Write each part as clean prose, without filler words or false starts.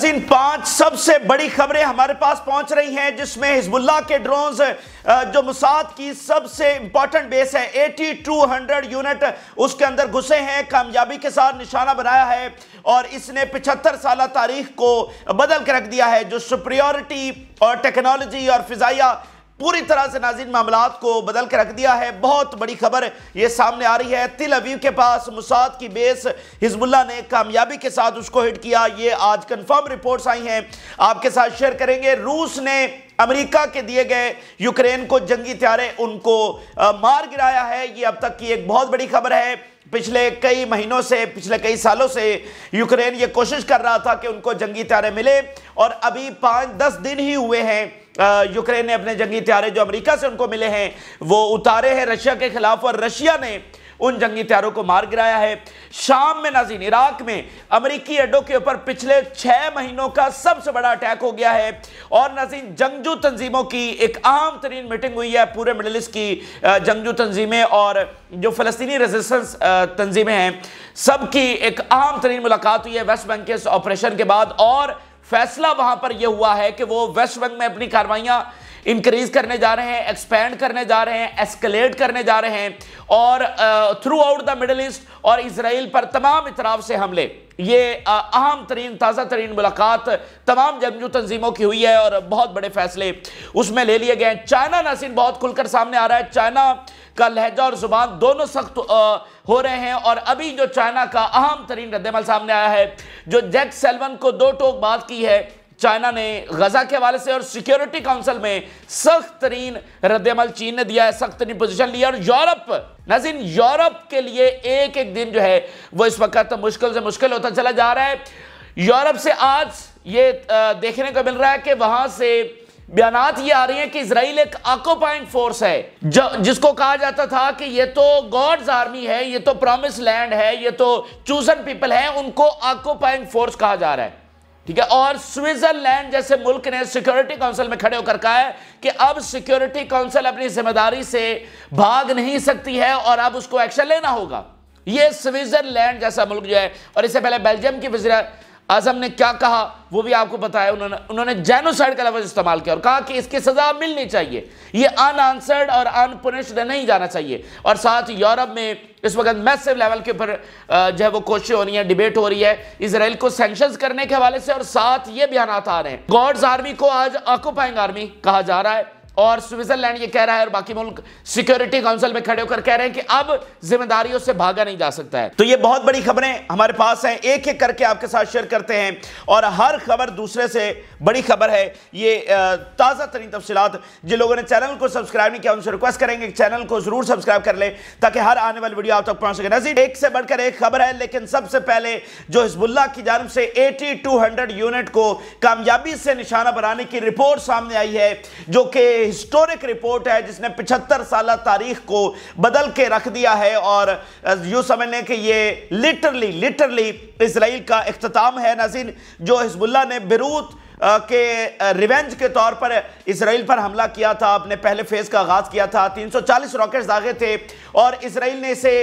इन 5 सबसे बड़ी खबरें हमारे पास पहुंच रही हैं, जिसमें हिजबुल्लाह के ड्रोन्स जो मोसाद की सबसे इंपॉर्टेंट बेस है 8200 यूनिट उसके अंदर घुसे हैं, कामयाबी के साथ निशाना बनाया है और इसने 75 साल तारीख को बदल के रख दिया है। जो सुपरियॉरिटी और टेक्नोलॉजी और फिजाइया पूरी तरह से नाज़रीन मामलात को बदल के रख दिया है। बहुत बड़ी खबर ये सामने आ रही है। तिल अवीव के पास मोसाद की बेस हिजबुल्लाह ने कामयाबी के साथ उसको हिट किया। ये आज कंफर्म रिपोर्ट्स आई हैं, आपके साथ शेयर करेंगे। रूस ने अमेरिका के दिए गए यूक्रेन को जंगी हथियार उनको मार गिराया है। ये अब तक की एक बहुत बड़ी खबर है। पिछले कई महीनों से, पिछले कई सालों से यूक्रेन ये कोशिश कर रहा था कि उनको जंगी हथियार मिले और अभी 5-10 दिन ही हुए हैं यूक्रेन ने अपने जंगी हथियार जो अमेरिका से उनको मिले हैं वो उतारे हैं रशिया के खिलाफ और रशिया ने उन जंगी हथियारों को मार गिराया है। शाम में नाज़रीन इराक में अमेरिकी अड्डों के ऊपर पिछले 6 महीनों का सबसे बड़ा अटैक हो गया है और नाज़रीन जंगजू तंजीमों की एक अहम तरीन मीटिंग हुई है। पूरे मिडिल ईस्ट की जंगजू तंजीमें और जो फ़लस्तीनी रेजिस्टेंस तंजीमें हैं सबकी एक अहम तरीन मुलाकात हुई है वेस्ट बैंक के ऑपरेशन के बाद और फैसला वहां पर यह हुआ है कि वो वेस्ट बैंक में अपनी कार्रवाइयां इंक्रीज करने जा रहे हैं, एक्सपेंड करने जा रहे हैं, एस्केलेट करने जा रहे हैं और through out the middle east और इजराइल पर तमाम इतराफ से हमले। ये अहम तरीन ताज़ा तरीन मुलाकात तमाम जंगजू तंजीमों की हुई है और बहुत बड़े फैसले उसमें ले लिए गए। चाइना नाज़रीन बहुत खुलकर सामने आ रहा है। चाइना का लहजा और जुबान दोनों सख्त हो रहे हैं और अभी जो चाइना का अहम तरीन रद्दमल सामने आया है, जो जैक सेल्वन को 2 टोक बात की है चाइना ने गजा के हवाले से और सिक्योरिटी काउंसिल में सख्त तरीन रद्दमल चीन ने दिया है, सख्त तरीन पोजीशन लिया। और यूरोप नाज़रीन यूरोप के लिए एक एक दिन जो है वो इस वक्त मुश्किल से मुश्किल होता चला जा रहा है। यूरोप से आज ये देखने को मिल रहा है कि वहां से बयानात ये आ रही हैं कि इजराइल एक ऑक्युपाइंग फोर्स है, जिसको कहा जाता था कि ये तो गॉड्स आर्मी है, ये तो प्रॉमिस लैंड है, ये तो चूजन पीपल है, उनको ऑक्युपाइंग फोर्स कहा जा रहा है। ठीक है। और स्विट्जरलैंड जैसे मुल्क ने सिक्योरिटी काउंसिल में खड़े होकर कहा है कि अब सिक्योरिटी काउंसिल अपनी जिम्मेदारी से भाग नहीं सकती है और अब उसको एक्शन लेना होगा। ये स्विट्जरलैंड जैसा मुल्क जो है, और इससे पहले बेल्जियम की वज़ीर आज़म ने क्या कहा वो भी आपको पता है। उन्होंने जेनोसाइड का लफ्ज़ इस्तेमाल किया और कहा कि इसकी सज़ा मिलनी चाहिए, ये अनआंसर्ड और अनपुनिश्ड नहीं जाना चाहिए। और साथ यूरोप में इस वक्त मैसिव लेवल के ऊपर जो है वो कोशिश हो रही है, डिबेट हो रही है इजराइल को सैंक्शंस करने के हवाले से और साथ ये बयान आ रहे हैं गॉड्स आर्मी को आज ऑक्युपाइंग आर्मी कहा जा रहा है और स्विट्जरलैंड ये कह रहा है और बाकी मुल्क सिक्योरिटी काउंसिल में खड़े होकर कह रहे हैं कि अब जिम्मेदारियों से भागा नहीं जा सकता है। तो ये बहुत बड़ी खबरें हमारे पास हैं, एक एक करके आपके साथ शेयर करते हैं और हर खबर दूसरे से बड़ी खबर है। ये ताज़ा तरीन तफसीलात जिन लोगों ने चैनल को सब्सक्राइब नहीं किया उनसे रिक्वेस्ट करेंगे चैनल को जरूर सब्सक्राइब कर ले ताकि हर आने वाली वीडियो आप तक पहुंच सके। नज़ीर एक से बढ़कर एक खबर है, लेकिन सबसे पहले जो हिजबुल्लाह की जानिब से 8200 यूनिट को कामयाबी से निशाना बनाने की रिपोर्ट सामने आई है, जो कि हिस्टोरिक रिपोर्ट है जिसने 75 साल तारीख को बदल के रख दिया है और यूं समझ लें कि ये लिटरली इजराइल का इख्तिताम है। नाज़रीन जो हिजबुल्लाह ने बेरूत के रिवेंज के तौर पर इजराइल पर हमला किया था, अपने पहले फेज का आगाज किया था, 340 रॉकेट्स दागे थे और इजराइल ने इसे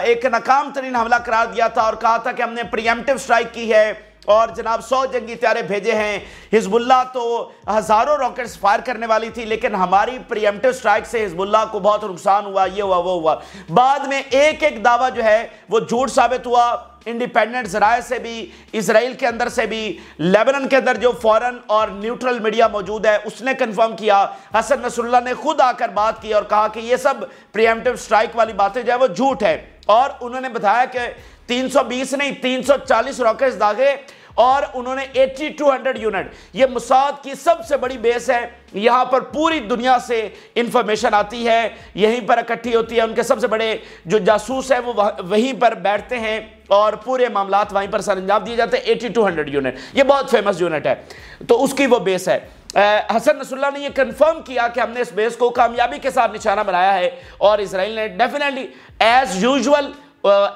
एक नाकाम तरीन हमला करार दिया था और कहा था कि हमने प्रीएम्प्टिव स्ट्राइक की है और जनाब 100 जंगी हथियार भेजे हैं। हिजबुल्लाह तो हज़ारों रॉकेट्स फायर करने वाली थी, लेकिन हमारी प्रीएम्प्टिव स्ट्राइक से हिजबुल्लाह को बहुत नुकसान हुआ, ये हुआ वो हुआ। बाद में एक एक दावा जो है वो झूठ साबित हुआ। इंडिपेंडेंट ज़राए से भी, इजराइल के अंदर से भी, लेबनान के अंदर जो फॉरेन और न्यूट्रल मीडिया मौजूद है उसने कंफर्म किया। हसन नसरुल्लाह ने खुद आकर बात की और कहा कि ये सब प्रीएम्प्टिव स्ट्राइक वाली बातें जो है वो झूठ है और उन्होंने बताया कि 320 नहीं 340 रॉकेट्स दागे और उन्होंने 8200 यूनिट, ये मोसाद की सबसे बड़ी बेस है, यहाँ पर पूरी दुनिया से इंफॉर्मेशन आती है, यहीं पर इकट्ठी होती है, उनके सबसे बड़े जो जासूस है वो वहीं पर बैठते हैं और पूरे मामलात वहीं पर सरंजाम दिए जाते हैं। 8200 यूनिट ये बहुत फेमस यूनिट है, तो उसकी वो बेस है। हसन नसरुल्लाह ने ये कंफर्म किया कि हमने इस बेस को कामयाबी के साथ निशाना बनाया है और इजराइल ने डेफिनेटली एज यूजुअल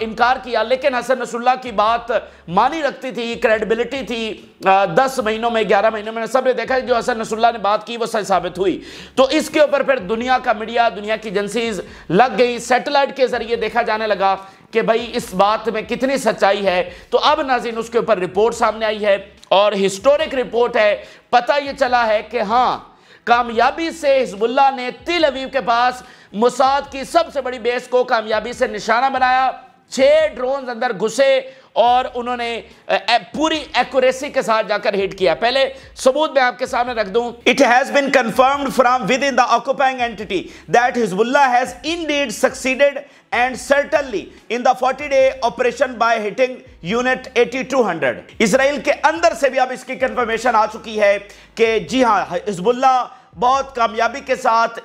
इनकार किया, लेकिन हसन नसरुल्लाह की बात मानी रखती थी, क्रेडिबिलिटी थी। 10 महीनों में 11 महीनों में सबने देखा जो हसन नसरुल्लाह ने बात की वो सच साबित हुई। तो इसके ऊपर फिर दुनिया का मीडिया, दुनिया की एजेंसीज लग गई, सैटेलाइट के जरिए देखा जाने लगा कि भाई इस बात में कितनी सच्चाई है। तो अब नाज़रीन उसके ऊपर रिपोर्ट सामने आई है और हिस्टोरिक रिपोर्ट है, पता यह चला है कि हाँ, कामयाबी से हिजबुल्लाह ने तेल अवीव के पास मोसाद की सबसे बड़ी बेस को कामयाबी से निशाना बनाया। 6 ड्रोन अंदर घुसे और उन्होंने पूरी एक्यूरेसी के साथ जाकर हिट किया। पहले सबूत मैं आपके सामने रख दूं। It has been confirmed from within the occupying entity that Hezbollah has indeed succeeded and certainly in the 40-day operation by hitting unit 8200। Israel के अंदर से भी अब इसकी कंफर्मेशन आ चुकी है कि जी हां, हिजबुल्लाह बहुत कामयाबी के साथ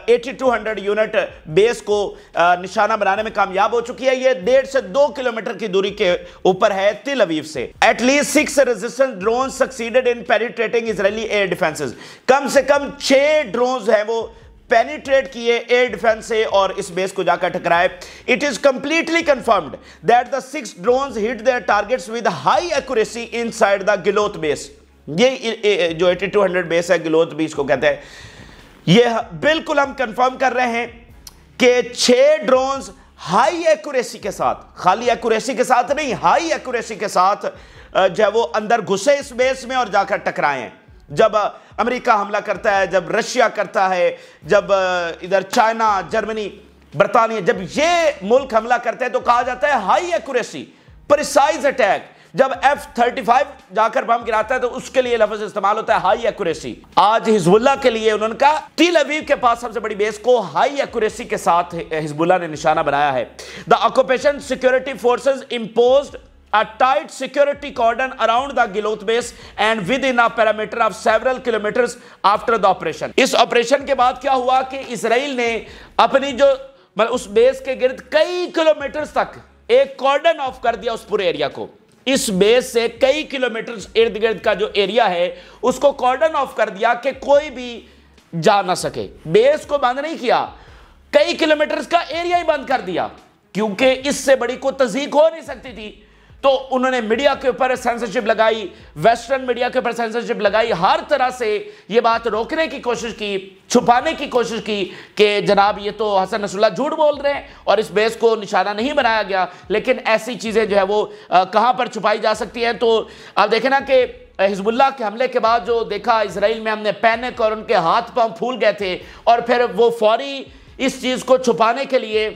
8200 यूनिट बेस को निशाना बनाने में कामयाब हो चुकी है। ये 1.5 से 2 किलोमीटर की दूरी के ऊपर है तेल अवीव से। At least 6 resistance drone succeeded in penetrating Israeli air defences. कम से कम 6 ड्रोन है वो पेनिट्रेट किए एयर डिफेंस से और इस बेस को जाकर टकराए। It is completely confirmed that the 6 drones hit their targets with high accuracy inside the Glilot base. ये जो 8200 बेस है, गिलोत भी इसको कहते हैं, ये बिल्कुल हम कंफर्म कर रहे हैं कि 6 ड्रोन्स हाई एक्यूरेसी के साथ, खाली एक्यूरेसी के साथ नहीं, हाई एक्यूरेसी के साथ जब वो अंदर घुसे इस बेस में और जाकर टकराए हैं। जब अमेरिका हमला करता है, जब रशिया करता है, जब इधर चाइना, जर्मनी, बर्तानिया, जब ये मुल्क हमला करते हैं तो कहा जाता है हाई एक्यूरेसी, प्रिसाइज अटैक। जब F-35 जाकर बम गिराता है तो उसके लिए लफ्ज इस्तेमाल होता है हाई एक्यूरेसी। आज हिजबुल्लाह के लिए उन्होंने कहा तेल अवीव के पास सबसे बड़ी बेस को हाई एक्यूरेसी के साथ हिजबुल्लाह ने निशाना बनाया है। The occupation security forces imposed a tight security cordon around the Giloth base and within a perimeter of several kilometers after the operation। इस ऑपरेशन के बाद क्या हुआ कि इजराइल ने अपनी जो उस बेस के गिर्द कई किलोमीटर तक एक कॉर्डन ऑफ कर दिया उस पूरे एरिया को। इस बेस से कई किलोमीटर इर्द गिर्द का जो एरिया है उसको कॉर्डन ऑफ कर दिया कि कोई भी जा ना सके। बेस को बंद नहीं किया, कई किलोमीटर का एरिया ही बंद कर दिया, क्योंकि इससे बड़ी कोई तस्दीक हो नहीं सकती थी। तो उन्होंने मीडिया के ऊपर सेंसरशिप लगाई, वेस्टर्न मीडिया के ऊपर सेंसरशिप लगाई, हर तरह से ये बात रोकने की कोशिश की, छुपाने की कोशिश की कि जनाब ये तो हसन नसरुल्लाह झूठ बोल रहे हैं और इस बेस को निशाना नहीं बनाया गया। लेकिन ऐसी चीज़ें जो है वो कहाँ पर छुपाई जा सकती हैं। तो आप देखें ना कि हिजबुल्लाह के हमले के बाद जो देखा इजराइल में, हमने पैनिक और उनके हाथ पांव फूल गए थे और फिर वो फौरी इस चीज़ को छुपाने के लिए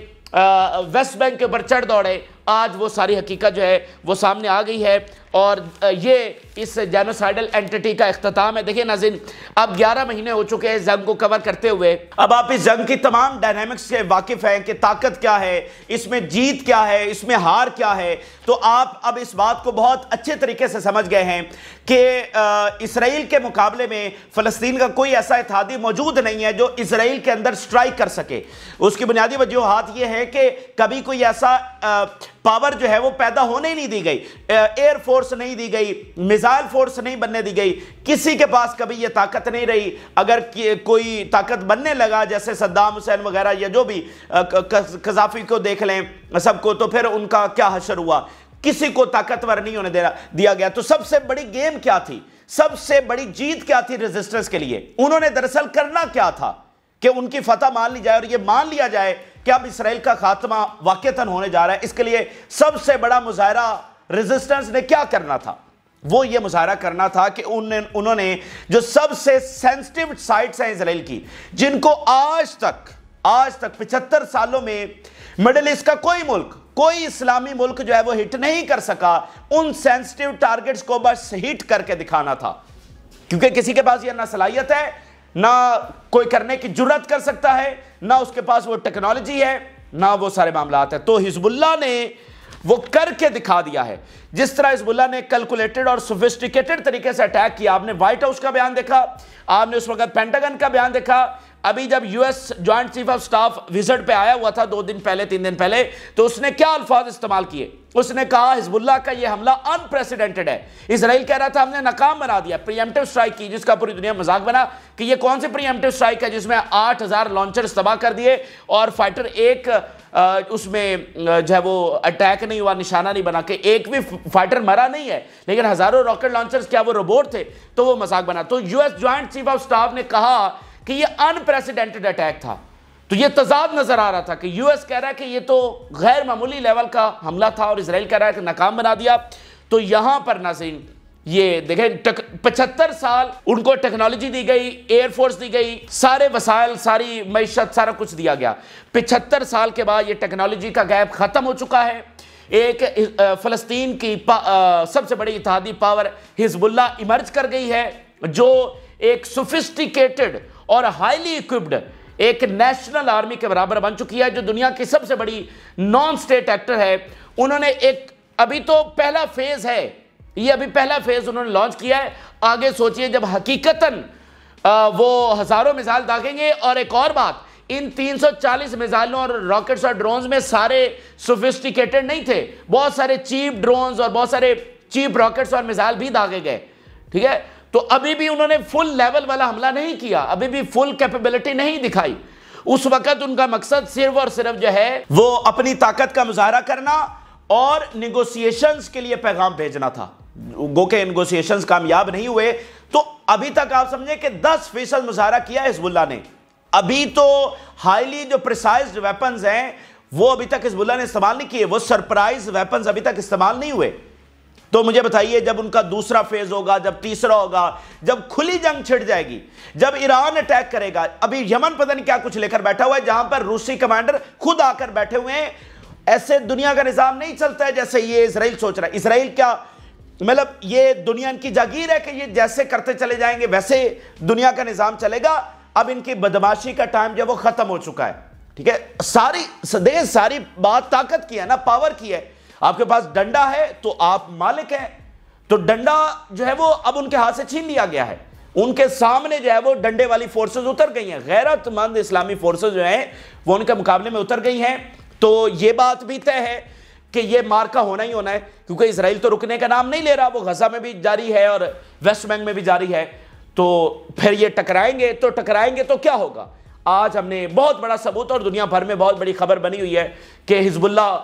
वेस्ट बैंक के ऊपर चढ़ दौड़े। आज वो सारी हकीकत जो है वो सामने आ गई है और ये इस जेनोसाइडल एंटिटी का इख्तिताम है। देखिए नाज़रीन, अब 11 महीने हो चुके हैं जंग को कवर करते हुए। अब आप इस जंग की तमाम डायनामिक्स से वाकिफ हैं कि ताकत क्या है, इसमें जीत क्या है, इसमें हार क्या है। तो आप अब इस बात को बहुत अच्छे तरीके से समझ गए हैं कि इसराइल के मुकाबले में फ़लस्तीन का कोई ऐसा इत्तेहादी मौजूद नहीं है जो इसराइल के अंदर स्ट्राइक कर सके। उसकी बुनियादी वजूहात ये है कि कभी कोई ऐसा पावर जो है वो पैदा होने ही नहीं दी गई, एयर फोर्स नहीं दी गई, मिसाइल फोर्स नहीं बनने दी गई, किसी के पास कभी ये ताकत नहीं रही। अगर कोई ताकत बनने लगा जैसे सद्दाम हुसैन वगैरह या जो भी कज़ाफी को देख लें सबको, तो फिर उनका क्या हशर हुआ, किसी को ताकतवर नहीं होने दिया गया। तो सबसे बड़ी गेम क्या थी, सबसे बड़ी जीत क्या थी रेजिस्टेंस के लिए? उन्होंने दरअसल करना क्या था कि उनकी फतह मान ली जाए और ये मान लिया जाए कि अब इसराइल का खात्मा वाक़तन होने जा रहा है। इसके लिए सबसे बड़ा मुजाहरा रेजिस्टेंस ने क्या करना था? वो ये मुजाहरा करना था कि उन्होंने जो सबसे सेंसिटिव साइट्स हैं इसराइल की, जिनको आज तक 75 सालों में मिडिल ईस्ट का कोई मुल्क, कोई इस्लामी मुल्क जो है वो हिट नहीं कर सका, उन सेंसिटिव टारगेट्स को बस हिट करके दिखाना था। क्योंकि किसी के पास यह ना सलाहियत है, ना कोई करने की जुर्रत कर सकता है, ना उसके पास वो टेक्नोलॉजी है, ना वो सारे मामलात है। तो हिजबुल्लाह ने वो करके दिखा दिया है। जिस तरह हिजबुल्लाह ने कैलकुलेटेड और सोफिस्टिकेटेड तरीके से अटैक किया। आपने व्हाइट हाउस का बयान देखा, आपने उस वक्त पेंटागन का बयान देखा। अभी जब US joint chief of staff visit पे आया हुआ था 2 दिन पहले, 3 दिन पहले, तो उसने क्या अल्फाज इस्तेमाल किए? उसने कहा हिजबुल्लाह का यह हमला अनप्रेसिडेंटेड है। इजराइल कह रहा था हमने नाकाम बना दिया, प्रीएम्प्टिव स्ट्राइक की, जिसका पूरी दुनिया मजाक बना कि ये कौन सी प्रीएम्प्टिव स्ट्राइक है जिसमें 8000 लॉन्चर्स तबाह कर दिए और फाइटर एक उसमें जो है वो अटैक नहीं हुआ, निशाना नहीं बना, कि एक भी फाइटर मरा नहीं है, लेकिन हजारों रॉकेट लॉन्चर्स क्या वो रोबोट थे? तो वो मजाक बना। तो US joint chief of staff ने कहा कि ये अनप्रेसिडेंटेड अटैक था। तो ये तजाद नजर आ रहा था कि यूएस कह रहा है कि ये तो गैर मामूली लेवल का हमला था और इजराइल कह रहा है कि नाकाम बना दिया। तो यहां पर नाज़रीन ये देखें 75 साल उनको टेक्नोलॉजी दी गई, एयरफोर्स दी गई, सारे वसाइल, सारी मैशत, सारा कुछ दिया गया। 75 साल के बाद ये टेक्नोलॉजी का गैप खत्म हो चुका है। एक फ़लस्तीन की सबसे बड़ी इत्तेहादी पावर हिजबुल्लाह इमर्ज कर गई है, जो एक सोफिस्टिकेटेड और हाईली इक्विप्ड एक नेशनल आर्मी के बराबर बन चुकी है, जो दुनिया की सबसे बड़ी नॉन स्टेट एक्टर है। उन्होंने एक अभी तो पहला फेज है, ये अभी पहला फेज उन्होंने लॉन्च किया है। आगे सोचिए जब हकीकतन वो हजारों मिसाइल दागेंगे। और एक और बात, इन 340 मिसाइलों और रॉकेट्स और ड्रोन्स में सारे सोफिस्टिकेटेड नहीं थे, बहुत सारे चीप ड्रोन्स और बहुत सारे चीप रॉकेट्स और मिसाइल भी दागे गए। ठीक है, तो अभी भी उन्होंने फुल लेवल वाला हमला नहीं किया, अभी भी फुल कैपेबिलिटी नहीं दिखाई। उस वक्त उनका मकसद सिर्फ और सिर्फ जो है वो अपनी ताकत का मुजाहरा करना और निगोशिएशंस के लिए पैगाम भेजना था। गो के निगोशिएशंस कामयाब नहीं हुए, तो अभी तक आप समझे कि 10% मुजाहरा किया हिजबुल्लाह ने। अभी तो हाईली जो प्रिसाइज्ड वेपन्स हैं वो अभी तक हिजबुल्लाह ने इस्तेमाल नहीं किए, वो सरप्राइज वेपन्स अभी तक इस्तेमाल नहीं हुए। तो मुझे बताइए जब उनका दूसरा फेज होगा, जब तीसरा होगा, जब खुली जंग छिड़ जाएगी, जब ईरान अटैक करेगा। अभी यमन पता नहीं क्या कुछ लेकर बैठा हुआ है, जहां पर रूसी कमांडर खुद आकर बैठे हुए हैं। ऐसे दुनिया का निजाम नहीं चलता है जैसे ये इजराइल सोच रहा है। इजराइल क्या मतलब ये दुनिया की जागीर है कि ये जैसे करते चले जाएंगे वैसे दुनिया का निजाम चलेगा। अब इनकी बदमाशी का टाइम जो वो खत्म हो चुका है। ठीक है, सारी बात ताकत की है ना, पावर की है। आपके पास डंडा है तो आप मालिक हैं, तो डंडा जो है वो अब उनके हाथ से छीन लिया गया है। उनके सामने जो है वो डंडे वाली फोर्सेस उतर गई हैं, गैरतमंद इस्लामी फोर्सेस जो हैं वो उनके मुकाबले में उतर गई हैं। तो ये बात भी तय है कि ये मार्का होना ही होना है, क्योंकि इजराइल तो रुकने का नाम नहीं ले रहा, वो गजा में भी जारी है और वेस्ट बैंक में भी जारी है। तो फिर ये टकराएंगे तो क्या होगा। आज हमने बहुत बड़ा सबूत और दुनिया भर में बहुत बड़ी खबर बनी हुई है कि हिजबुल्लाह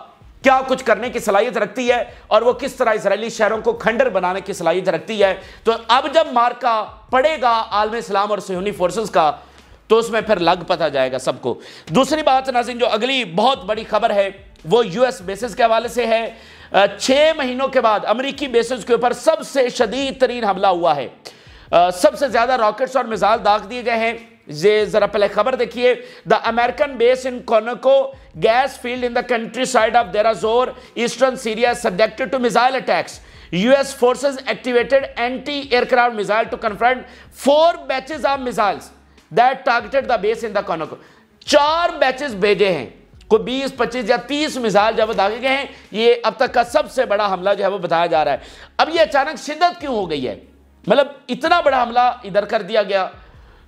क्या कुछ करने की सलाहियत रखती है और वो किस तरह इजरायली शहरों को खंडर बनाने की सलाहियत रखती है। तो अब जब मार्का पड़ेगा आलम इस्लाम और सुन्नी फोर्सेस का, तो उसमें फिर लग पता जाएगा सबको। दूसरी बात नाज़रीन, जो अगली बहुत बड़ी खबर है वो यूएस बेसिस के हवाले से है। 6 महीनों के बाद अमेरिकी बेसिस के ऊपर सबसे शदीद तरीन हमला हुआ है। सबसे ज्यादा रॉकेट्स और मिसाइल दाग दिए गए हैं। ये जरा पहले खबर देखिए। The American base in Conoco gas field in the countryside of Deir Zor eastern Syria subjected to missile attacks. US forces activated anti aircraft missile to confront 4 batches of missiles that targeted the base in the Conoco. 4 batches भेजे हैं, कोई 20, 25 या 30 missile जब दागे गए हैं। ये अब तक का सबसे बड़ा हमला जो है वो बताया जा रहा है। अब ये अचानक शिद्दत क्यों हो गई है, मतलब इतना बड़ा हमला इधर कर दिया गया।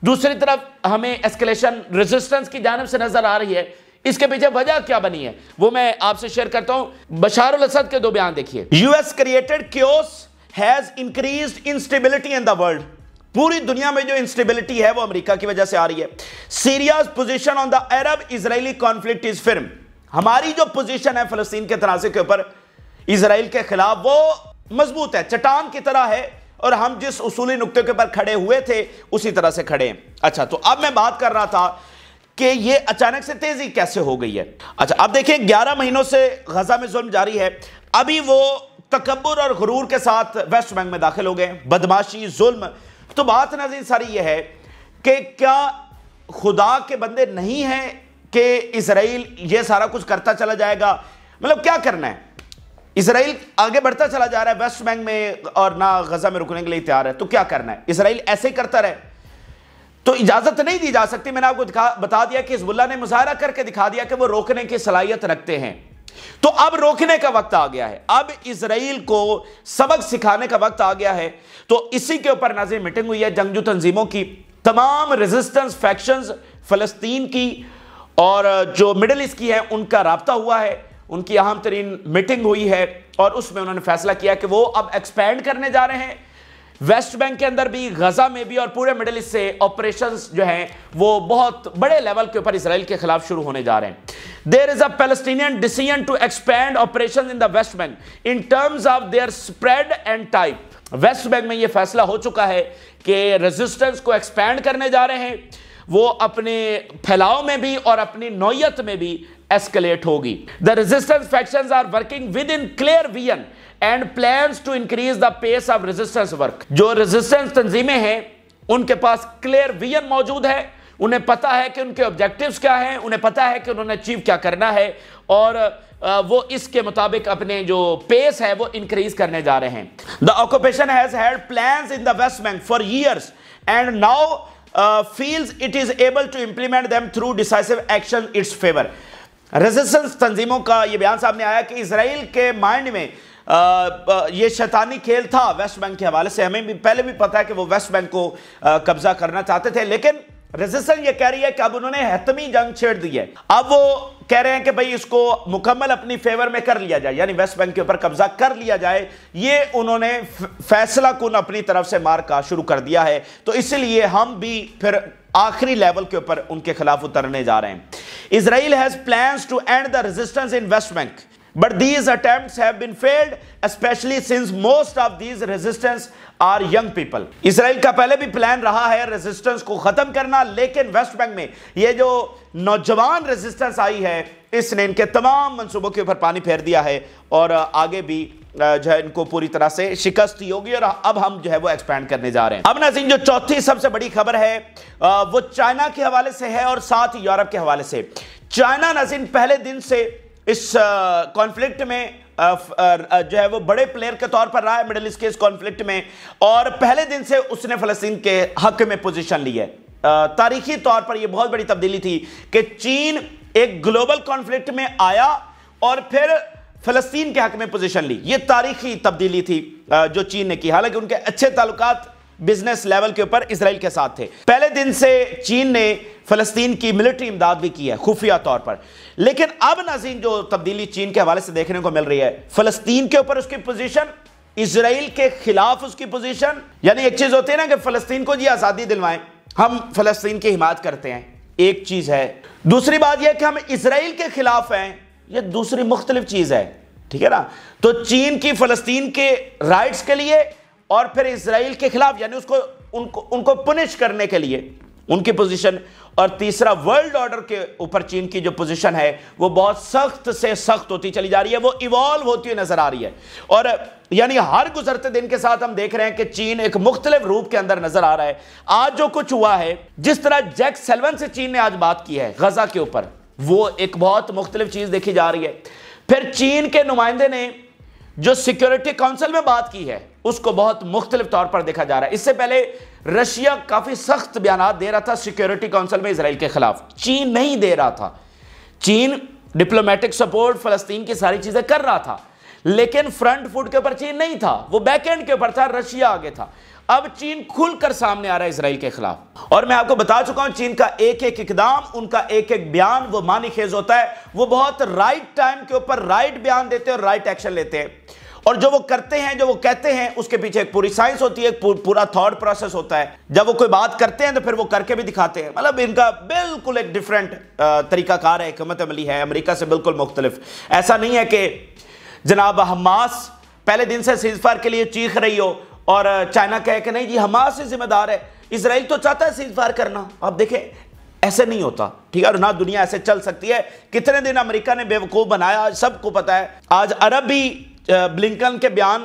दूसरी तरफ हमें एस्केलेशन रेजिस्टेंस की जानिब से नजर आ रही है। इसके पीछे वजह क्या बनी है वो मैं आपसे शेयर करता हूं। बशार अल असद के 2 बयान देखिए। US created chaos has increased instability in the world. पूरी दुनिया में जो इंस्टेबिलिटी है वो अमेरिका की वजह से आ रही है। Syria's position on the Arab Israeli conflict is firm. हमारी जो पोजीशन है फलस्तीन के तनाज़े के ऊपर इजराइल के खिलाफ वो मजबूत है, चट्टान की तरह है, और हम जिस उसूली नुक्ते के ऊपर खड़े हुए थे उसी तरह से खड़े हैं। अच्छा, तो अब मैं बात कर रहा था कि ये अचानक से तेजी कैसे हो गई है। अच्छा, अब देखिए 11 महीनों से गजा में जुल्म जारी है। अभी वो तकब्बुर और गुरूर के साथ वेस्ट बैंक में दाखिल हो गए, बदमाशी, जुल्म। तो बात नाज़रीन सारी ये है कि क्या खुदा के बंदे नहीं हैं कि इजराइल ये सारा कुछ करता चला जाएगा। मतलब क्या करना है, इजराइल आगे बढ़ता चला जा रहा है वेस्ट बैंक में और ना गजा में रुकने के लिए तैयार है। तो क्या करना है, इजराइल ऐसे ही करता रहे तो इजाजत नहीं दी जा सकती। मैंने आपको बता दिया कि हिजबुल्लाह ने मुजाहरा करके दिखा दिया कि वो रोकने की सलाहियत रखते हैं। तो अब रोकने का वक्त आ गया है, अब इजराइल को सबक सिखाने का वक्त आ गया है। तो इसी के ऊपर नाज़रीन मीटिंग हुई है जंगजू तंजीमों की, तमाम रेजिस्टेंस फैक्शंस फलस्तीन की और जो मिडिल ईस्ट की है उनका राब्ता हुआ है। उनकी अहम तरीन मीटिंग हुई है और उसमें उन्होंने फैसला किया कि वो अब एक्सपैंड करने जा रहे हैं वेस्ट बैंक के अंदर भी, गजा में भी, और पूरे मिडिल ईस्ट से ऑपरेशंस जो हैं वो बहुत बड़े लेवल के ऊपर इसराइल के खिलाफ शुरू होने जा रहे हैं। There is a Palestinian decision to expand operations in the West Bank in terms of their spread and type. West Bank में यह फैसला हो चुका है कि रेजिस्टेंस को एक्सपैंड करने जा रहे हैं, वो अपने फैलाव में भी और अपनी नौयत में भी एस्केलेट होगी। The resistance factions are working within clear vision and plans to increase the pace of resistance work. जो रेजिस्टेंस तंजीमें हैं उनके पास क्लियर विजन मौजूद है, उन्हें पता है कि उनके ऑब्जेक्टिव्स क्या हैं, उन्हें पता है कि उन्होंने अचीव क्या करना है, और वो इसके मुताबिक अपने जो पेस है वो इंक्रीज करने जा रहे हैं। The occupation has had plans in the West Bank for years and now feels it is able to implement them through decisive action its favour. Resistance तंजीमों का यह बयान सामने आया कि इजराइल के माइंड में ये शैतानी खेल था वेस्ट बैंक के हवाले से। हमें भी पहले भी पता है कि वो वेस्ट बैंक को कब्जा करना चाहते थे, लेकिन रेजिस्टेंस ये कह रही है कि अब उन्होंने हतमी जंग छेड़ दी है। अब वो कह रहे हैं कि भाई इसको मुकम्मल अपनी फेवर में कर लिया जाए, यानी वेस्ट बैंक के ऊपर कब्जा कर लिया जाए। ये उन्होंने फैसला कुन अपनी तरफ से मार का शुरू कर दिया है, तो इसलिए हम भी फिर आखिरी लेवल के ऊपर उनके खिलाफ उतरने जा रहे हैं। Israel has plans to end the resistance in West Bank, but these attempts have been failed, especially since most of these resistance are young people. Israel का पहले भी प्लान रहा है रेजिस्टेंस को खत्म करना, लेकिन वेस्ट बैंक में ये जो नौजवान रेजिस्टेंस आई है इसने इनके तमाम मंसूबों के ऊपर पानी फेर दिया है, और आगे भी जो है इनको पूरी तरह से शिकस्त ही होगी, और अब हम जो है वो एक्सपैंड करने जा रहे हैं। अब नाज़रीन, जो चौथी सबसे बड़ी खबर है वो चाइना के हवाले से है और साथ ही यूरोप के हवाले से। चाइना नाज़रीन पहले दिन से इस कॉन्फ्लिक्ट में जो है वो बड़े प्लेयर के तौर पर रहा है मिडिल ईस्ट के इस कॉन्फ्लिक्ट में, और पहले दिन से उसने फ़लस्तीन के हक में पोजीशन ली है। तारीखी तौर पर यह बहुत बड़ी तब्दीली थी कि चीन एक ग्लोबल कॉन्फ्लिक्ट में आया और फिर फ़लस्तीन के हक में पोजीशन ली। यह तारीखी तब्दीली थी जो चीन ने की। हालांकि उनके अच्छे ताल्लुकात बिजनेस लेवल के ऊपर इजराइल के साथ थे। पहले दिन से चीन ने फ़लस्तीन की मिलिट्री इमदाद भी की है खुफिया तौर पर, लेकिन अब नाज़रीन जो तब्दीली चीन के हवाले से देखने को मिल रही है, फ़लस्तीन के ऊपर उसकी पोजीशन, इजराइल के खिलाफ उसकी पोजीशन। यानी एक चीज़ होती है ना कि फ़लस्तीन को जी आज़ादी दिलवाएं, हम फ़लस्तीन की हिमायत करते हैं, एक चीज़ है। दूसरी बात यह कि हम इजराइल के खिलाफ हैं, यह दूसरी मुख्तलिफ चीज़ है, ठीक है ना। तो चीन की फ़लस्तीन के राइट्स के लिए और फिर इजराइल के खिलाफ, यानी उनको पुनिश करने के लिए उनकी पोजीशन, और तीसरा वर्ल्ड ऑर्डर के ऊपर चीन की जो पोजीशन है वो बहुत सख्त से सख्त होती चली जा रही है, वो इवॉल्व होती हुई नजर आ रही है। और यानी हर गुजरते दिन के साथ हम देख रहे हैं कि चीन एक मुख्तलिफ रूप के अंदर नजर आ रहा है। आज जो कुछ हुआ है, जिस तरह जैक सेल्वन से चीन ने आज बात की है गजा के ऊपर, वो एक बहुत मुख्तलिफ चीज देखी जा रही है। फिर चीन के नुमाइंदे ने जो सिक्योरिटी काउंसिल में बात की है उसको बहुत मुख्तलिफ तौर पर देखा जा रहा है। इससे पहले रशिया काफी सख्त बयान दे रहा था सिक्योरिटी काउंसिल में इजराइल के खिलाफ, चीन नहीं दे रहा था। चीन डिप्लोमेटिक सपोर्ट फ़लस्तीन की सारी चीजें कर रहा था, लेकिन फ्रंट फुट के ऊपर चीन नहीं था, वो बैक एंड के ऊपर था, रशिया आगे था। अब चीन खुलकर सामने आ रहा है इजराइल के खिलाफ, और मैं आपको बता चुका हूं चीन का एक एक इकदाम, उनका एक एक बयान वो मानी खेज होता है। वो बहुत राइट टाइम के ऊपर राइट बयान देते हैं और राइट एक्शन लेते हैं, और जो वो करते हैं, जो वो कहते हैं, उसके पीछे एक पूरी साइंस होती है, एक पूरा थॉट प्रोसेस होता है। जब वो कोई बात करते हैं तो फिर वो करके भी दिखाते हैं। मतलब इनका बिल्कुल एक डिफरेंट तरीकाकार है, हिकमत अमली है, अमेरिका से बिल्कुल मुख्तलिफ। ऐसा नहीं है कि जनाब हमास पहले दिन से सीज़फायर के लिए चीख रही हो और चाइना कहे कि नहीं जी हमास ही जिम्मेदार है, इजराइल तो चाहता है सीज़फायर करना। आप देखें ऐसे नहीं होता, ठीक है, और ना दुनिया ऐसे चल सकती है। कितने दिन अमेरिका ने बेवकूफ़ बनाया, सबको पता है। आज अरब भी ब्लिंकन के बयान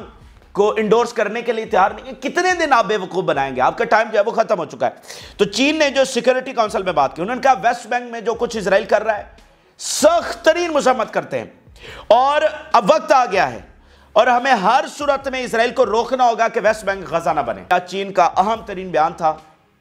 को इंडोर्स करने के लिए तैयार नहीं है। कितने दिन आप बेवकूफ़ बनाएंगे, आपका टाइम जो है वो खत्म हो चुका है। तो चीन ने जो सिक्योरिटी काउंसिल में बात की, उन्होंने कहा वेस्ट बैंक में जो कुछ इजराइल कर रहा है सख्त तरीन मजम्मत करते हैं, और अब वक्त आ गया है और हमें हर सूरत में इजराइल को रोकना होगा कि वेस्ट बैंक गजा ना बने। चीन का अहम तरीन बयान था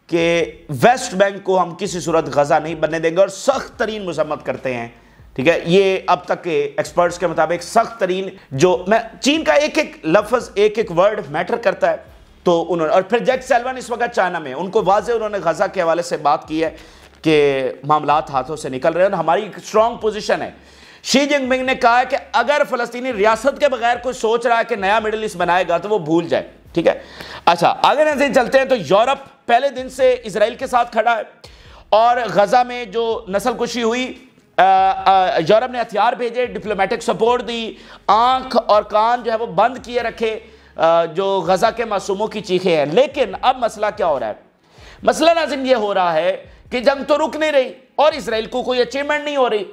कि वेस्ट बैंक को हम किसी सूरत गजा नहीं बनने देंगे, और सख्त तरीन मजम्मत करते हैं, ठीक है। ये अब तक के एक्सपर्ट्स के मुताबिक सख्त तरीन, जो मैं चीन का एक एक लफ्ज एक एक वर्ड मैटर करता है। तो उन्होंने, और फिर जैक सेल्वन इस वक्त चाइना में, उनको वाजे उन्होंने गजा के हवाले से बात की है कि मामलात हाथों से निकल रहे हैं और हमारी स्ट्रॉन्ग पोजीशन है। शी जिनपिंग ने कहा है कि अगर फ़लस्तीनी रियासत के बगैर कोई सोच रहा है कि नया मिडिल ईस्ट बनाएगा तो वो भूल जाए, ठीक है। अच्छा, आगे नजर चलते हैं तो यूरोप पहले दिन से इजराइल के साथ खड़ा है, और गजा में जो नस्लकुशी हुई, यूरोप ने हथियार भेजे, डिप्लोमेटिक सपोर्ट दी, आंख और कान जो है वो बंद किए रखे जो गजा के मासूमों की चीखें हैं। लेकिन अब मसला क्या हो रहा है? मसला नाज़रीन ये हो रहा है कि जंग तो रुक नहीं रही और इजराइल को कोई अचीवमेंट नहीं हो रही,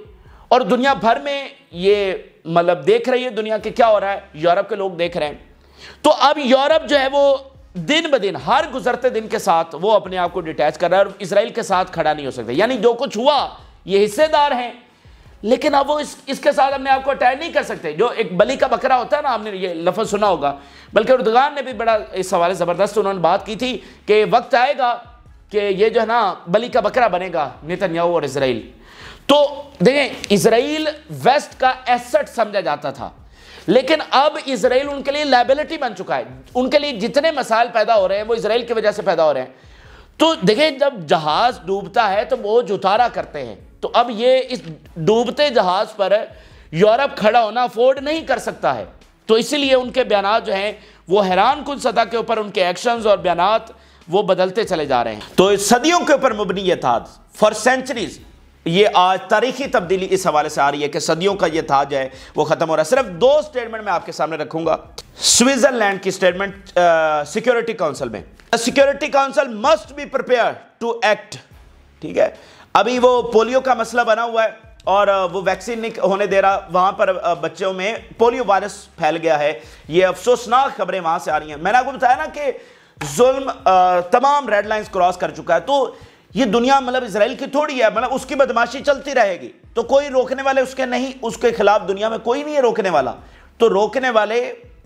और दुनिया भर में ये मतलब देख रही है दुनिया के क्या हो रहा है, यूरोप के लोग देख रहे हैं। तो अब यूरोप जो है वो दिन ब दिन, हर गुजरते दिन के साथ वो अपने आप को डिटैच कर रहा है और इसराइल के साथ खड़ा नहीं हो सकता। यानी जो कुछ हुआ ये हिस्सेदार हैं, लेकिन अब वो इसके साथ अपने आप को अटैच नहीं कर सकते। जो एक बलि का बकरा होता है ना, आपने ये लफ्ज़ सुना होगा, बल्कि उर्दुगान ने भी बड़ा इस हवाले ज़बरदस्त उन्होंने बात की थी कि वक्त आएगा कि ये जो है ना बलि का बकरा बनेगा नेतन्याहू और इसराइल। तो देखें, इसराइल वेस्ट का एसेट समझा जाता था, लेकिन अब इसराइल उनके लिए लायबिलिटी बन चुका है। उनके लिए जितने मसाइल पैदा हो रहे हैं वो इसराइल की वजह से पैदा हो रहे हैं। तो देखें, जब जहाज डूबता है तो वो जुतारा करते हैं, तो अब ये इस डूबते जहाज पर यूरोप खड़ा होना अफोर्ड नहीं कर सकता है। तो इसीलिए उनके बयान जो हैं वो हैरान कुन सतह के ऊपर उनके एक्शंस और बयान वो बदलते चले जा रहे हैं। तो सदियों के ऊपर मुबनी ये ताज, फॉर सेंचुरीज, ये आज तारीखी तब्दीली इस हवाले से आ रही है कि सदियों का ये ताज है वो खत्म हो रहा है। सिर्फ दो स्टेटमेंट मैं आपके सामने रखूंगा। स्विट्जरलैंड की स्टेटमेंट सिक्योरिटी काउंसिल में, Security Council must be prepare to act. ठीक है, अभी वो पोलियो का मसला बना हुआ है और वो वैक्सीन नहीं होने दे रहा, वहां पर बच्चों में पोलियो वायरस फैल गया है। ये अफसोसनाक खबरें वहां से आ रही हैं। मैंने आपको बताया ना कि जुल्म तमाम रेड लाइंस क्रॉस कर चुका है। तो ये दुनिया मतलब इसराइल की थोड़ी है, मतलब उसकी बदमाशी चलती रहेगी, तो कोई रोकने वाले उसके नहीं, उसके खिलाफ दुनिया में कोई नहीं है रोकने वाला। तो रोकने वाले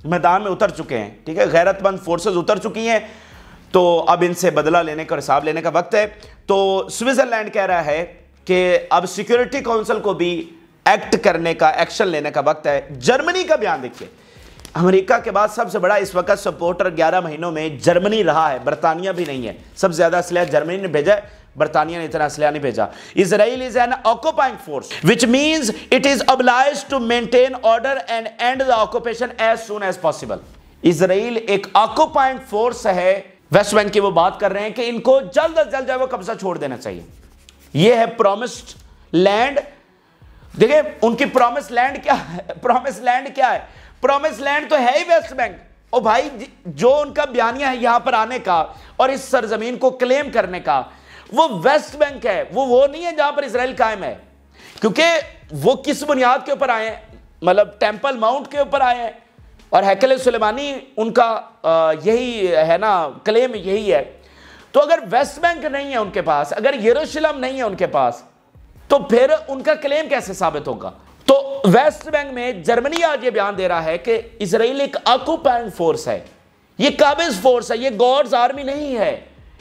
मैदान में उतर चुके हैं। ठीक है, गैरतमंद फोर्सेस उतर चुकी हैं, तो अब इनसे बदला लेने का, हिसाब लेने का वक्त है। तो स्विट्जरलैंड कह रहा है कि अब सिक्योरिटी काउंसिल को भी एक्ट करने का, एक्शन लेने का वक्त है। जर्मनी का बयान देखिए, अमेरिका के बाद सबसे बड़ा इस वक्त सपोर्टर 11 महीनों में जर्मनी रहा है, बरतानिया भी नहीं है। सबसे ज्यादा असलहा जर्मनी ने भेजा है, बरतानिया ने इतना असलहा नहीं भेजा। Israel is an occupying force which means it is obliged to maintain order and and the occupation as soon as possible. Israel एक ऑक्युपाइंग फोर्स है, वेस्ट बैंक की वो बात कर रहे हैं कि इनको जल्द अज जल्द वो कब्जा छोड़ देना चाहिए। ये है प्रॉमिस्ड लैंड। देखिए उनकी प्रॉमिस लैंड क्या है, प्रॉमिस लैंड क्या है? प्रॉमिस लैंड तो है ही वेस्ट बैंक। और भाई जो उनका बयानिया है यहां पर आने का और इस सरजमीन को क्लेम करने का, वो वेस्ट बैंक है, वो नहीं है जहां पर इजराइल कायम है। क्योंकि वो किस बुनियाद के ऊपर आए हैं, मतलब टेंपल माउंट के ऊपर आए हैं और हैकल सुलेमानी उनका यही है ना, क्लेम यही है। तो अगर वेस्ट बैंक नहीं है उनके पास, अगर यरूशलेम नहीं है उनके पास, तो फिर उनका क्लेम कैसे साबित होगा? तो वेस्ट बैंक में जर्मनी आज ये बयान दे रहा है कि इजराइल एक ऑक्युपाइंग फोर्स है, ये काबिज फोर्स है, ये गॉड्स आर्मी नहीं है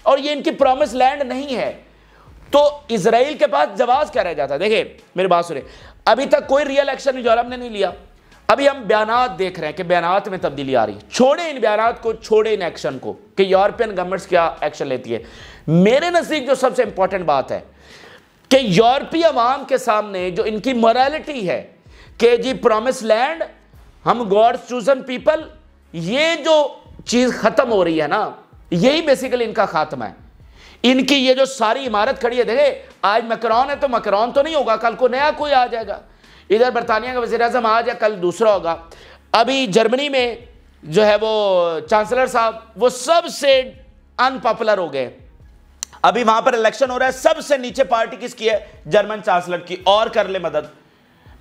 और ये इनकी प्रॉमिस लैंड नहीं है। तो इजराइल के पास जवाब क्या रह जाता है? देखिए मेरी बात सुनिए, अभी तक कोई रियल एक्शन यूरोप ने नहीं लिया। अभी हम बयानात देख रहे हैं कि बयानात में तब्दीली आ रही है। छोड़े इन बयानात को, छोड़े इन एक्शन को कि यूरोपियन गवर्नमेंट्स क्या एक्शन लेती है। मेरे नजदीक जो सबसे इंपॉर्टेंट बात है कि यूरोपीय अवाम के सामने जो इनकी मोरालिटी है कि जी प्रॉमिस लैंड, हम गॉड्स चूजन पीपल, ये जो चीज खत्म हो रही है ना, यही बेसिकली इनका खात्मा है। इनकी ये जो सारी इमारत खड़ी है, देखे आज मैक्रोन है तो मैक्रोन तो नहीं होगा, कल को नया कोई आ जाएगा। इधर बरतानिया का वज़ीर आज़म आज या कल दूसरा होगा। अभी जर्मनी में जो है वो चांसलर साहब, वो सबसे अनपॉपुलर हो गए। अभी वहां पर इलेक्शन हो रहा है, सबसे नीचे पार्टी किसकी है? जर्मन चांसलर की। और कर ले मदद।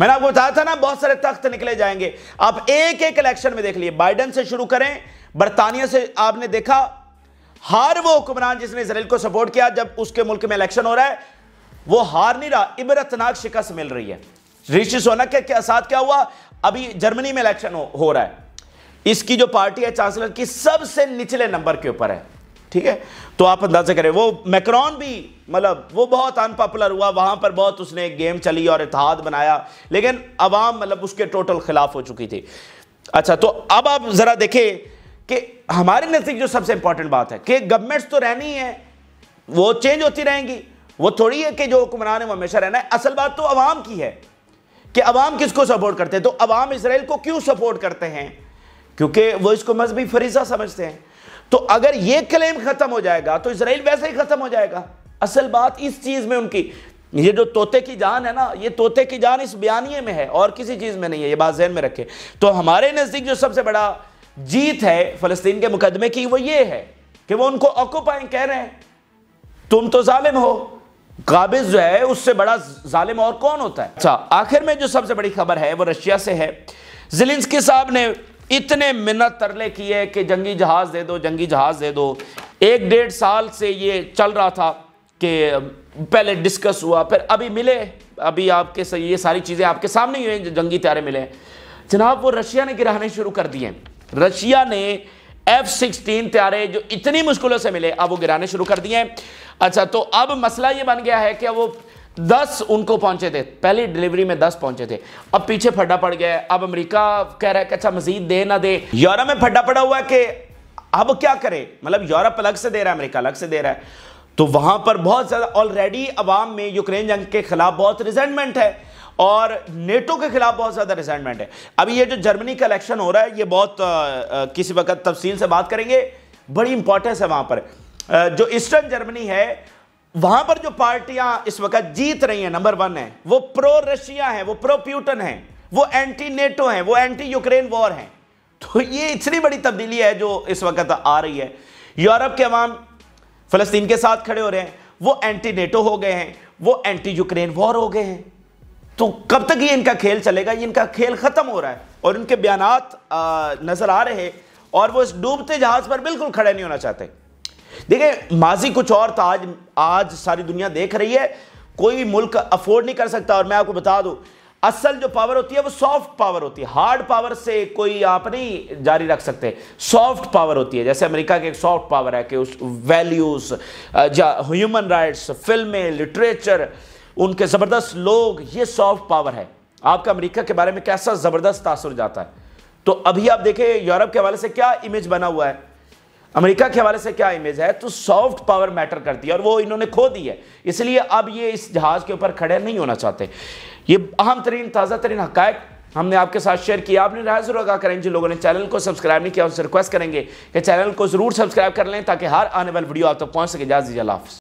मैंने आपको बताया था ना, बहुत सारे तख्त निकले जाएंगे। आप एक एक इलेक्शन में देख लिए, बाइडेन से शुरू करें, बरतानिया से आपने देखा, हार वो हुक्मरान जिसने इजराइल को सपोर्ट किया, जब उसके मुल्क में इलेक्शन हो रहा है वो हार नहीं रहा, इबरतनाक शिकस्त मिल रही है। ऋषि सुनक के साथ क्या हुआ? अभी जर्मनी में इलेक्शन हो रहा है, इसकी जो पार्टी है चांसलर की सबसे निचले नंबर के ऊपर है। ठीक है, तो आप अंदाजा करें, वो मैक्रोन भी मतलब वो बहुत अनपॉपुलर हुआ, वहां पर बहुत उसने गेम चली और इत्तेहाद बनाया, लेकिन अवाम मतलब उसके टोटल खिलाफ हो चुकी थी। अच्छा, तो अब आप जरा देखें कि हमारे नजदीक जो सबसे इंपॉर्टेंट बात है कि गवर्नमेंट्स तो रहनी है, वो चेंज होती रहेंगी, वो थोड़ी है कि जो हुक्मरान है वो हमेशा रहना है। असल बात तो अवाम की है कि अवाम किसको सपोर्ट करते हैं। तो अवाम इसराइल को क्यों सपोर्ट करते हैं? क्योंकि वो इसको मजहबी फरीजा समझते हैं। तो अगर ये क्लेम खत्म हो जाएगा तो इसराइल वैसे ही खत्म हो जाएगा। असल बात इस चीज में उनकी, ये जो तोते की जान है ना, ये तोते की जान इस बयानिए में है और किसी चीज में नहीं है, ये बात ज़हन में रखे। तो हमारे नजदीक जो सबसे बड़ा जीत है फलस्तीन के मुकदमे की, वो ये है कि वो उनको ऑक्युपाइंग कह रहे हैं, तुम तो जालिम हो, काबिज जो है उससे बड़ा जालिम और कौन होता है। अच्छा, आखिर में जो सबसे बड़ी खबर है वो रशिया से है। ज़ेलेंस्की साहब ने इतने मिन्नत तरले किए कि जंगी जहाज दे दो, जंगी जहाज दे दो। 1-1.5 साल से ये चल रहा था कि पहले डिस्कस हुआ, फिर अभी मिले, अभी आपके ये सारी चीज़ें आपके सामने ही हुई, जो जंगी त्यारे मिले जनाब, वो रशिया ने गिराने शुरू कर दिए। रशिया ने F-16 त्यारे जो इतनी मुश्किलों से मिले, अब वो गिराने शुरू कर दिए। अच्छा, तो अब मसला ये बन गया है कि वो 10 उनको पहुंचे थे, पहली डिलीवरी में 10 पहुंचे थे, अब पीछे फड्डा पड़ गया है। अब अमेरिका कह रहा है कि अच्छा मजीद दे ना दे। यूरोप में फड्डा पड़ा हुआ है कि अब क्या करे, मतलब यूरोप अलग से दे रहा है, अमेरिका अलग से दे रहा है, तो वहां पर बहुत ज्यादा ऑलरेडी अवाम में यूक्रेन जंग के खिलाफ बहुत रिजेंटमेंट है और नेटो के खिलाफ बहुत ज्यादा रिजेंटमेंट है। अभी ये जो जर्मनी का इलेक्शन हो रहा है, ये बहुत किसी वक्त तफसील से बात करेंगे, बड़ी इंपॉर्टेंस है वहां पर। जो ईस्टर्न जर्मनी है, वहां पर जो पार्टियां इस वक्त जीत रही हैं, नंबर 1 है, वो प्रो रशिया है, वो प्रो प्यूटन है, वो एंटी नेटो है, वो एंटी यूक्रेन वॉर है। तो ये इतनी बड़ी तब्दीली है जो इस वक्त आ रही है। यूरोप के अवाम फलस्तीन के साथ खड़े हो रहे हैं, वो एंटी नेटो हो गए हैं, वो एंटी यूक्रेन वॉर हो गए हैं। तो कब तक ये इनका खेल चलेगा? ये इनका खेल खत्म हो रहा है और इनके बयानात नजर आ रहे हैं और वो इस डूबते जहाज पर बिल्कुल खड़े नहीं होना चाहते। देखिए, माजी कुछ और था, आज सारी दुनिया देख रही है, कोई मुल्क अफोर्ड नहीं कर सकता। और मैं आपको बता दूं, असल जो पावर होती है वो सॉफ्ट पावर होती है, हार्ड पावर से कोई आप नहीं जारी रख सकते। सॉफ्ट पावर होती है, जैसे अमेरिका की एक सॉफ्ट पावर है कि उस वैल्यूज, ह्यूमन राइट्स, फिल्में, लिटरेचर, उनके ज़बरदस्त लोग, ये सॉफ्ट पावर है। आपका अमेरिका के बारे में कैसा ज़बरदस्त तासुर जाता है। तो अभी आप देखें यूरोप के हवाले से क्या इमेज बना हुआ है, अमेरिका के हवाले से क्या इमेज है। तो सॉफ्ट पावर मैटर करती है और वो इन्होंने खो दी है, इसलिए अब ये इस जहाज़ के ऊपर खड़े नहीं होना चाहते। ये अहम तरीन, ताज़ा तरीन हक़ाइक़ हमने आपके साथ शेयर किया। आपने राय ज़रूर आगाह करें। जिन लोगों ने चैनल को सब्सक्राइब नहीं किया, उनसे रिक्वेस्ट करेंगे कि चैनल को ज़रूर सब्सक्राइब कर लें ताकि हर आने वाली वीडियो आप तक पहुँच सके। इजाज़त दीजिए, अल्लाह हाफ़िज़।